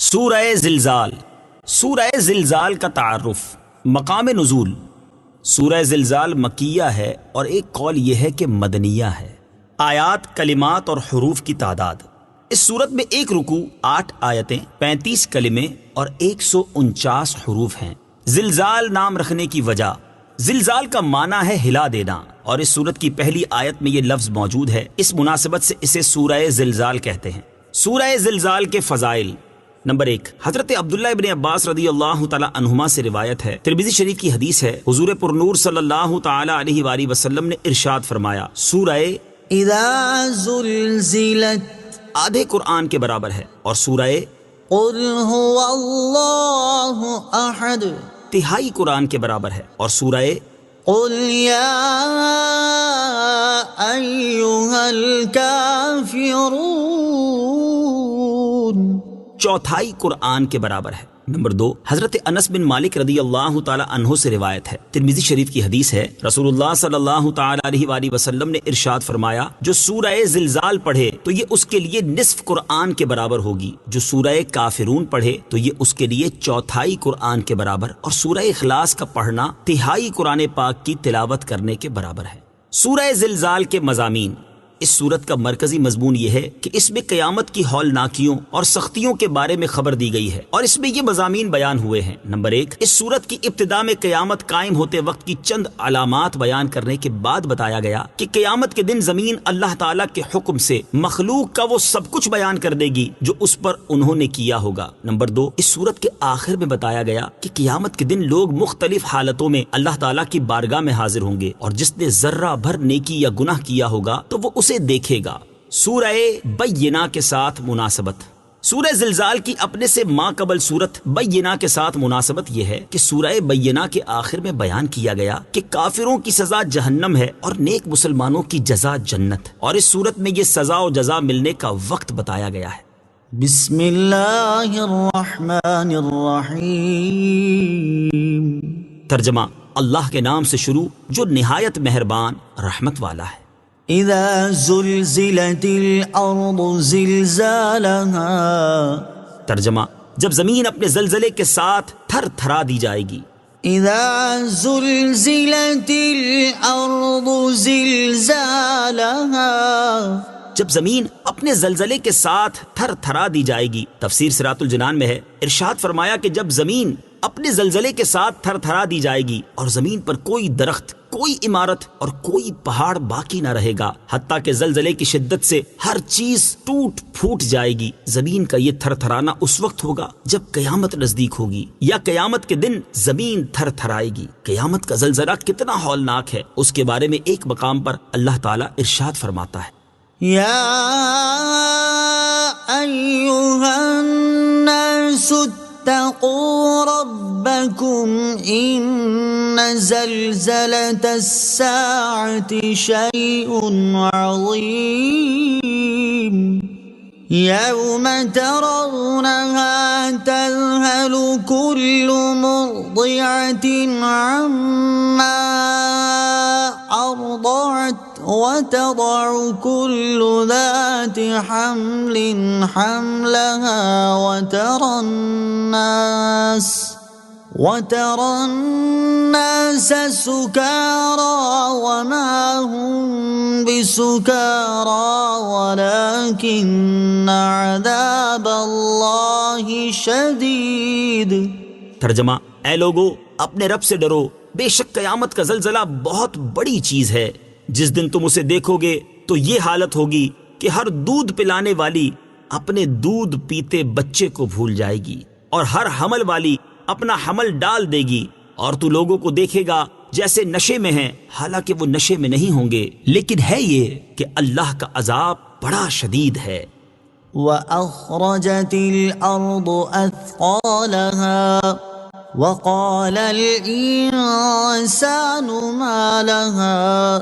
سورہ زلزال۔ سورہ زلزال کا تعارف، مقام نزول۔ سورہ زلزال مکیہ ہے اور ایک قول یہ ہے کہ مدنیہ ہے۔ آیات، کلمات اور حروف کی تعداد، اس سورت میں ایک رکوع، 8 آیتیں، 35 کلمے اور 149 حروف ہیں۔ زلزال نام رکھنے کی وجہ، زلزال کا معنی ہے ہلا دینا، اور اس سورت کی پہلی آیت میں یہ لفظ موجود ہے، اس مناسبت سے اسے سورہ زلزال کہتے ہیں۔ سورہ زلزال کے فضائل۔ نمبر 1، حضرت عبداللہ ابن عباس رضی اللہ تعالی عنہما سے روایت ہے، ترمذی شریف کی حدیث ہے، حضور پرنور صلی اللہ تعالی علیہ وآلہ وسلم نے ارشاد فرمایا، سورہ اذا زلزلت آدھے قرآن کے برابر ہے، اور سورہ قل هو اللہ احد تہائی قرآن کے برابر ہے، اور سورہ قل یا ایہا الکافرون چوتھائی قرآن کے برابر ہے۔ نمبر 2، حضرت انس بن مالک رضی اللہ تعالی عنہ سے روایت ہے، ترمذی شریف کی حدیث ہے، رسول اللہ صلی اللہ تعالی علیہ وآلہ وسلم نے ارشاد فرمایا، جو سورہ زلزال پڑھے تو یہ اس کے لیے نصف قرآن کے برابر ہوگی، جو سورہ کافرون پڑھے تو یہ اس کے لیے چوتھائی قرآن کے برابر، اور سورہ اخلاص کا پڑھنا تہائی قرآن پاک کی تلاوت کرنے کے برابر ہے۔ سورہ زلزال کے مضامین۔ اس سورت کا مرکزی مضمون یہ ہے کہ اس میں قیامت کی ہولناکیوں اور سختیوں کے بارے میں خبر دی گئی ہے، اور اس میں یہ مضامین بیان ہوئے ہیں۔ نمبر 1، اس سورت کی ابتدا میں قیامت قائم ہوتے وقت کی چند علامات بیان کرنے کے بعد بتایا گیا کہ قیامت کے دن زمین اللہ تعالیٰ کے حکم سے مخلوق کا وہ سب کچھ بیان کر دے گی جو اس پر انہوں نے کیا ہوگا۔ نمبر 2، اس سورت کے آخر میں بتایا گیا کہ قیامت کے دن لوگ مختلف حالتوں میں اللہ تعالیٰ کی بارگاہ میں حاضر ہوں گے، اور جس نے ذرہ بھر نیکی یا گناہ کیا ہوگا تو وہ اسے دیکھے گا۔ سورہ بینہ کے ساتھ مناسبت۔ سورہ زلزال کی اپنے سے ما قبل سورت بینہ کے ساتھ مناسبت یہ ہے کہ سورہ بینہ کے آخر میں بیان کیا گیا کہ کافروں کی سزا جہنم ہے اور نیک مسلمانوں کی جزا جنت، اور اس سورت میں یہ سزا و جزا ملنے کا وقت بتایا گیا ہے۔ بسم اللہ الرحمن الرحیم۔ ترجمہ، اللہ کے نام سے شروع جو نہایت مہربان رحمت والا ہے۔ اذا زلزلت الارض زلزالها۔ ترجمہ، جب زمین اپنے زلزلے کے ساتھ تھر تھرا دی جائے گی۔ اذا زلزلت الارض زلزالها، جب زمین اپنے زلزلے کے ساتھ تھر تھرا دی جائے گی۔ تفسیر صراط الجنان میں ہے، ارشاد فرمایا کہ جب زمین اپنے زلزلے کے ساتھ تھر تھرا دی جائے گی اور زمین پر کوئی درخت، کوئی عمارت اور کوئی پہاڑ باقی نہ رہے گا، حتیٰ کہ زلزلے کی شدت سے ہر چیز ٹوٹ پھوٹ جائے گی۔ زمین کا یہ تھر تھرانا اس وقت ہوگا جب قیامت نزدیک ہوگی، یا قیامت کے دن زمین تھر تھرائے گی۔ قیامت کا زلزلہ کتنا ہولناک ہے، اس کے بارے میں ایک مقام پر اللہ تعالیٰ ارشاد فرماتا ہے، یا ایہا الناس اتقوا ربکم ان زلزلة الساعة شیء عظیم یوم ترونها تذهل كل مرضعة عما أرضعت وتضع كل ذات حمل حملها وترى الناس سكارى وما هم بسكارى ولكن عذاب الله شديد۔ ترجمہ، اے لوگو، اپنے رب سے ڈرو، بے شک قیامت کا زلزلہ بہت بڑی چیز ہے۔ جس دن تم اسے دیکھو گے تو یہ حالت ہوگی کہ ہر دودھ پلانے والی اپنے دودھ پیتے بچے کو بھول جائے گی، اور ہر حمل والی اپنا حمل ڈال دے گی، اور تو لوگوں کو دیکھے گا جیسے نشے میں ہیں، حالانکہ وہ نشے میں نہیں ہوں گے، لیکن ہے یہ کہ اللہ کا عذاب بڑا شدید ہے۔ وَأَخْرَجَتِ الْأَرْضُ أَثْقَالَهَا وَقَالَ الْإِنسَانُ مَا لَهَا۔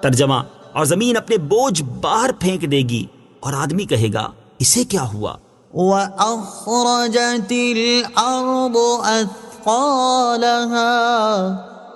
ترجمہ، اور زمین اپنے بوجھ باہر پھینک دے گی، اور آدمی کہے گا اسے کیا ہوا۔ وَأَخْرَجَتِ الْأَرْضُ أَثْقَالَهَا،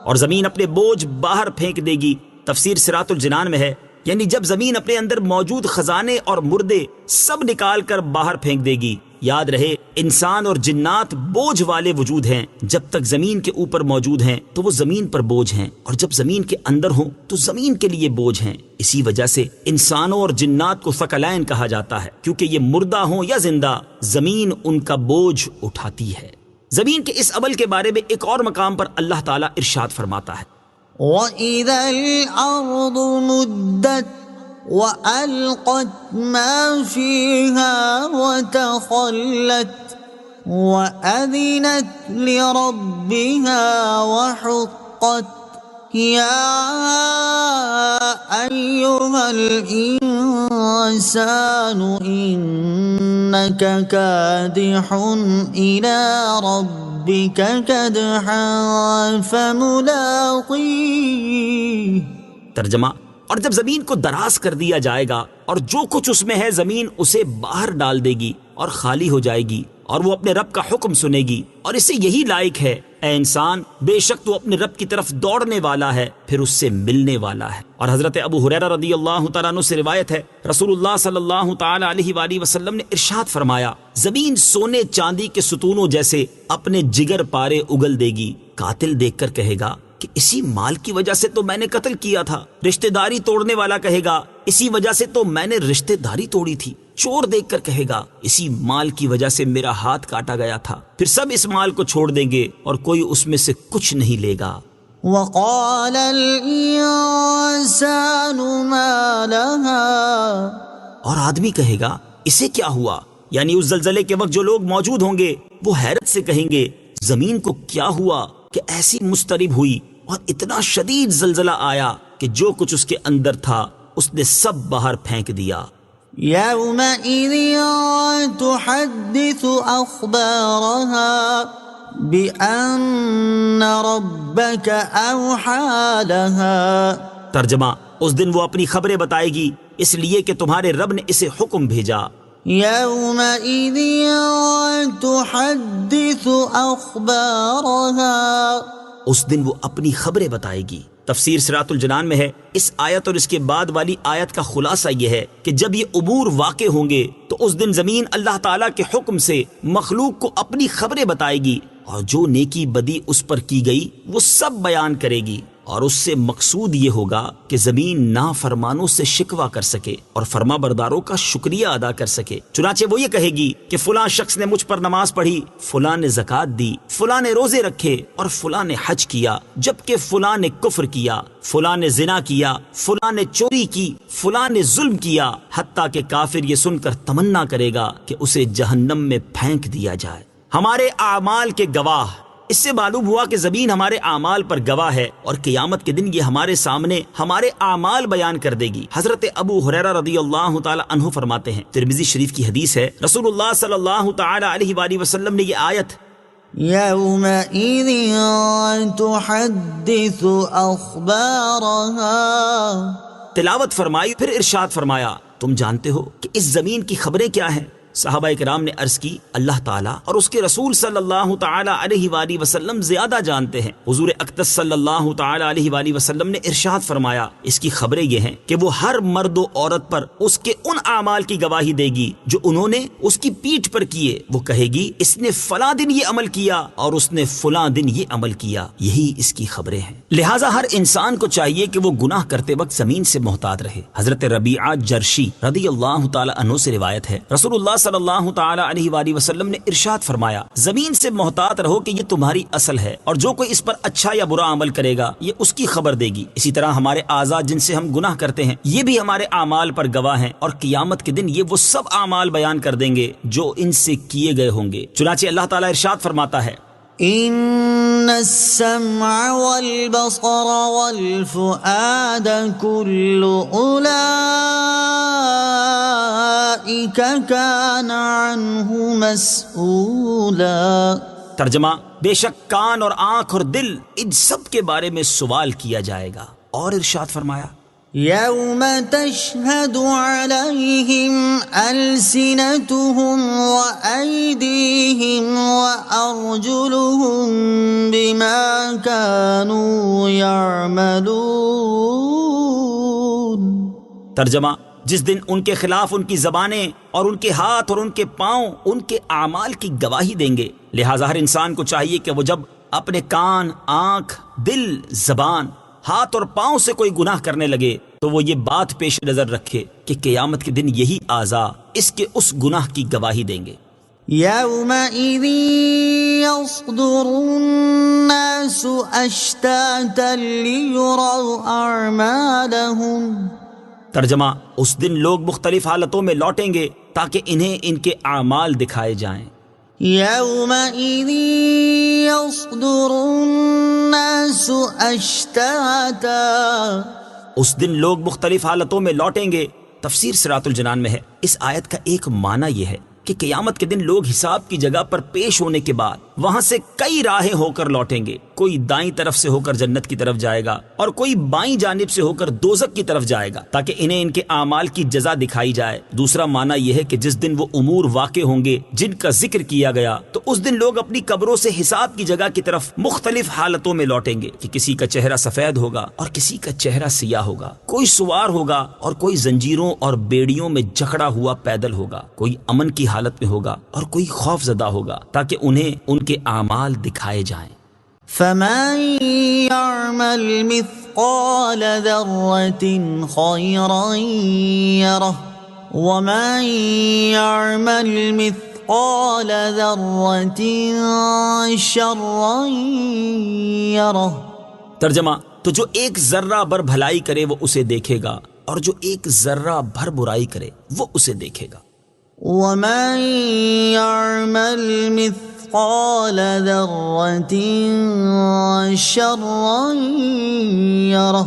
اور زمین اپنے بوجھ باہر پھینک دے گی۔ تفسیر صراط الجنان میں ہے، یعنی جب زمین اپنے اندر موجود خزانے اور مردے سب نکال کر باہر پھینک دے گی، یاد رہے انسان اور جنات بوجھ والے وجود ہیں، جب تک زمین کے اوپر موجود ہیں تو وہ زمین پر بوجھ ہیں، اور جب زمین کے اندر ہوں تو زمین کے لیے بوجھ ہیں۔ اسی وجہ سے انسانوں اور جنات کو ثقلین کہا جاتا ہے، کیونکہ یہ مردہ ہوں یا زندہ زمین ان کا بوجھ اٹھاتی ہے۔ زمین کے اس عمل کے بارے میں ایک اور مقام پر اللہ تعالیٰ ارشاد فرماتا ہے، وَإِذَا الْأَرْضُ مُدَّتْ وَأَلْقَتْ مَا فِيهَا وَتَخَلَّتْ وَأَذِنَتْ لِرَبِّهَا وَحُقَّتْ يَا أَيُّهَا الْإِنسَانُ إِنَّكَ كَادِحٌ إِلَى رَبِّكَ كَدْحًا فَمُلَاقِيهِ۔ ترجمہ، اور جب زمین کو دراز کر دیا جائے گا اور جو کچھ اس میں ہے زمین اسے باہر ڈال دے گی اور خالی ہو جائے گی، اور وہ اپنے رب کا حکم سنے گی اور اسے یہی لائق ہے، اے انسان بے شک تو اپنے رب کی طرف دوڑنے والا ہے، پھر اس سے ملنے والا ہے۔ اور حضرت ابو ہریرہ رضی اللہ تعالیٰ عنہ سے روایت ہے، رسول اللہ صلی اللہ تعالیٰ علیہ وآلہ وسلم نے ارشاد فرمایا، زمین سونے چاندی کے ستونوں جیسے اپنے جگر پارے اگل دے گی۔ قاتل دیکھ کر کہے گا کہ اسی مال کی وجہ سے تو میں نے قتل کیا تھا۔ رشتہ داری توڑنے والا کہے گا اسی وجہ سے تو میں نے رشتہ داری توڑی تھی۔ چور دیکھ کر کہے گا اسی مال کی وجہ سے میرا ہاتھ کاٹا گیا تھا۔ پھر سب اس مال کو چھوڑ دیں گے اور کوئی اس میں سے کچھ نہیں لے گا۔ وَقَالَ الْإِنسَانُ مَا لَهَا، اور آدمی کہے گا اسے کیا ہوا؟ یعنی اس زلزلے کے وقت جو لوگ موجود ہوں گے وہ حیرت سے کہیں گے زمین کو کیا ہوا کہ ایسی مضطرب ہوئی اور اتنا شدید زلزلہ آیا کہ جو کچھ اس کے اندر تھا اس نے سب باہر پھینک دیا۔ يَوْمَئِذٍ تُحَدِّثُ أَخْبَارَهَا بِأَنَّ رَبَّكَ أَوْحَى لَهَا۔ ترجمہ، اس دن وہ اپنی خبریں بتائے گی اس لیے کہ تمہارے رب نے اسے حکم بھیجا۔ يَوْمَئِذٍ تُحَدِّثُ أَخْبَارَهَا، اس دن وہ اپنی خبریں بتائے گی۔ تفسیر صراط الجنان میں ہے، اس آیت اور اس کے بعد والی آیت کا خلاصہ یہ ہے کہ جب یہ امور واقع ہوں گے تو اس دن زمین اللہ تعالیٰ کے حکم سے مخلوق کو اپنی خبریں بتائے گی، اور جو نیکی بدی اس پر کی گئی وہ سب بیان کرے گی، اور اس سے مقصود یہ ہوگا کہ زمین نافرمانوں سے شکوہ کر سکے اور فرما برداروں کا شکریہ ادا کر سکے۔ چنانچہ وہ یہ کہے گی کہ فلاں شخص نے مجھ پر نماز پڑھی، فلاں نے زکوٰۃ دی، فلاں نے روزے رکھے اور فلاں نے حج کیا، جبکہ فلاں نے کفر کیا، فلاں نے زنا کیا، فلاں نے چوری کی، فلاں نے ظلم کیا، حتیٰ کہ کافر یہ سن کر تمنا کرے گا کہ اسے جہنم میں پھینک دیا جائے۔ ہمارے اعمال کے گواہ، اس سے معلوم ہوا کہ زمین ہمارے اعمال پر گواہ ہے، اور قیامت کے دن یہ ہمارے سامنے ہمارے اعمال بیان کر دے گی۔ حضرت ابو ہریرہ رضی اللہ تعالی عنہ فرماتے ہیں، ترمذی شریف کی حدیث ہے، رسول اللہ صلی اللہ تعالی علیہ وآلہ وسلم نے یہ آیت يَوْمَئِذٍ تُحَدِّثُ أَخْبَارَهَا تلاوت فرمائی، پھر ارشاد فرمایا، تم جانتے ہو کہ اس زمین کی خبریں کیا ہیں؟ صحابہ کرام نے عرض کی اللہ تعالیٰ اور اس کے رسول صلی اللہ تعالی علیہ وآلہ وسلم زیادہ جانتے ہیں۔ حضور اقدس صلی اللہ تعالی علیہ وآلہ وسلم نے ارشاد فرمایا، اس کی خبریں یہ ہیں کہ وہ ہر مرد و عورت پر اس کے ان اعمال کی گواہی دے گی جو انہوں نے اس کی پیٹھ پر کیے۔ وہ کہے گی اس نے فلاں دن یہ عمل کیا اور اس نے فلاں دن یہ عمل کیا، یہی اس کی خبریں ہیں۔ لہٰذا ہر انسان کو چاہیے کہ وہ گناہ کرتے وقت زمین سے محتاط رہے۔ حضرت ربیعہ جرشی رضی اللہ تعالی عنہ سے روایت ہے، رسول اللہ صلی اللہ تعالی علیہ وآلہ وسلم نے ارشاد فرمایا، زمین سے محتاط رہو کہ یہ تمہاری اصل ہے، اور جو کوئی اس پر اچھا یا برا عمل کرے گا یہ اس کی خبر دے گی۔ اسی طرح ہمارے اعضاء جن سے ہم گناہ کرتے ہیں یہ بھی ہمارے اعمال پر گواہ ہیں، اور قیامت کے دن یہ وہ سب اعمال بیان کر دیں گے جو ان سے کیے گئے ہوں گے۔ چنانچہ اللہ تعالیٰ ارشاد فرماتا ہے، إِنَّ السَّمْعَ وَالْبَصَرَ وَالْفُؤَادَ كُلُّ أُولَئِكَ كَانَ عَنْهُ مَسْئُولًا۔ ترجمہ، بے شک کان اور آنکھ اور دل ان سب کے بارے میں سوال کیا جائے گا۔ اور ارشاد فرمایا، يَوْمَ تَشْهَدُ عَلَيْهِمْ أَلْسِنَتُهُمْ وَأَيْدِيهِمْ وَأَرْجُلُهُمْ بِمَا كَانُوا يَعْمَلُونَ۔ ترجمہ، جس دن ان کے خلاف ان کی زبانیں اور ان کے ہاتھ اور ان کے پاؤں ان کے اعمال کی گواہی دیں گے۔ لہٰذا ہر انسان کو چاہیے کہ وہ جب اپنے کان، آنکھ، دل، زبان، ہاتھ اور پاؤں سے کوئی گناہ کرنے لگے تو وہ یہ بات پیش نظر رکھے کہ قیامت کے دن یہی اعضاء اس کے اس گناہ کی گواہی دیں گے۔ يومئذ يصدر الناس أشتاتا ليروا أعمالهم۔ ترجمہ، اس دن لوگ مختلف حالتوں میں لوٹیں گے تاکہ انہیں ان کے اعمال دکھائے جائیں۔ يومئذ يصدر الناس أشتاتا۔ اس دن لوگ مختلف حالتوں میں لوٹیں گے۔ تفسیر صراط الجنان میں ہے، اس آیت کا ایک معنی یہ ہے کہ قیامت کے دن لوگ حساب کی جگہ پر پیش ہونے کے بعد وہاں سے کئی راہیں ہو کر لوٹیں گے۔ کوئی دائیں طرف سے ہو کر جنت کی طرف جائے گا اور کوئی بائیں جانب سے ہو کر دوزخ کی طرف جائے گا تاکہ انہیں ان کے اعمال کی جزا دکھائی جائے۔ دوسرا معنی یہ ہے کہ جس دن وہ امور واقع ہوں گے جن کا ذکر کیا گیا تو اس دن لوگ اپنی قبروں سے حساب کی جگہ کی طرف مختلف حالتوں میں لوٹیں گے کہ کسی کا چہرہ سفید ہوگا اور کسی کا چہرہ سیاہ ہوگا، کوئی سوار ہوگا اور کوئی زنجیروں اور بیڑیوں میں جکڑا ہوا پیدل ہوگا، کوئی امن کی حالت میں ہوگا اور کوئی خوف زدہ ہوگا تاکہ انہیں ان کے اعمال دکھائے جائیں۔ فمن يعمل مثقال ذرة خيرا يره ومن يعمل مثقال ذرة شرا يره۔ ترجمہ، تو جو ایک ذرہ بھر بھلائی کرے وہ اسے دیکھے گا اور جو ایک ذرہ بھر برائی کرے وہ اسے دیکھے گا۔ ومن يعمل مثقال ذرة شرا يره۔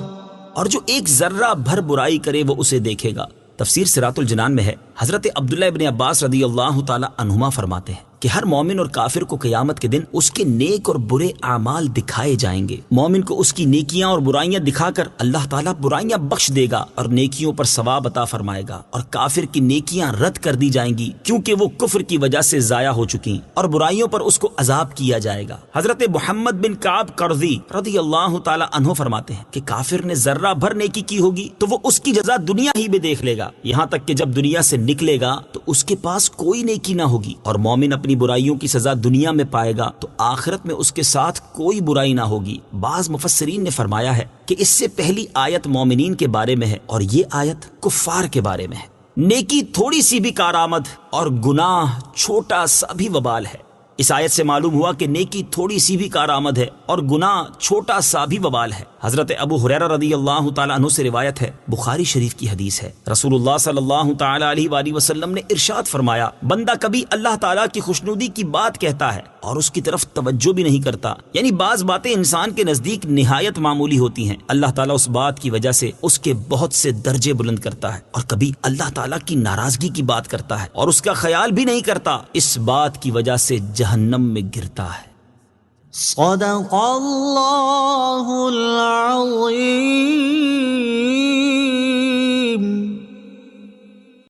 اور جو ایک ذرہ بھر برائی کرے وہ اسے دیکھے گا۔ تفسیر صراط الجنان میں ہے، حضرت عبداللہ ابن عباس رضی اللہ تعالی عنہما فرماتے ہیں کہ ہر مومن اور کافر کو قیامت کے دن اس کے نیک اور برے اعمال دکھائے جائیں گے۔ مومن کو اس کی نیکیاں اور برائیاں دکھا کر اللہ تعالیٰ برائیاں بخش دے گا اور نیکیوں پر ثواب عطا فرمائے گا، اور کافر کی نیکیاں رد کر دی جائیں گی کیونکہ وہ کفر کی وجہ سے ضائع ہو چکی، اور برائیوں پر اس کو عذاب کیا جائے گا۔ حضرت محمد بن کعب قرظی رضی اللہ تعالی عنہ فرماتے ہیں کہ کافر نے ذرہ بھر نیکی کی ہوگی تو وہ اس کی جزا دنیا ہی میں دیکھ لے گا، یہاں تک کہ جب دنیا سے نکلے گا تو اس کے پاس کوئی نیکی نہ ہوگی، اور مومن اپنی برائیوں کی سزا دنیا میں پائے گا تو آخرت میں اس کے ساتھ کوئی برائی نہ ہوگی۔ بعض مفسرین نے فرمایا ہے کہ اس سے پہلی آیت مومنین کے بارے میں ہے اور یہ آیت کفار کے بارے میں ہے۔ نیکی تھوڑی سی بھی کارآمد اور گناہ چھوٹا سا بھی وبال ہے۔ اس آیت سے معلوم ہوا کہ نیکی تھوڑی سی بھی کارآمد ہے اور گناہ چھوٹا سا بھی وبال ہے۔ حضرت ابو ہریرہ رضی اللہ تعالی عنہ سے روایت ہے، بخاری شریف کی حدیث ہے، رسول اللہ صلی اللہ تعالی علیہ وآلہ وسلم نے ارشاد فرمایا، بندہ کبھی اللہ تعالیٰ کی خوشنودی کی بات کہتا ہے اور اس کی طرف توجہ بھی نہیں کرتا، یعنی بعض باتیں انسان کے نزدیک نہایت معمولی ہوتی ہیں، اللہ تعالیٰ اس بات کی وجہ سے اس کے بہت سے درجے بلند کرتا ہے، اور کبھی اللہ تعالیٰ کی ناراضگی کی بات کرتا ہے اور اس کا خیال بھی نہیں کرتا، اس بات کی وجہ سے جہنم میں گرتا ہے۔ صدق اللہ العظیم۔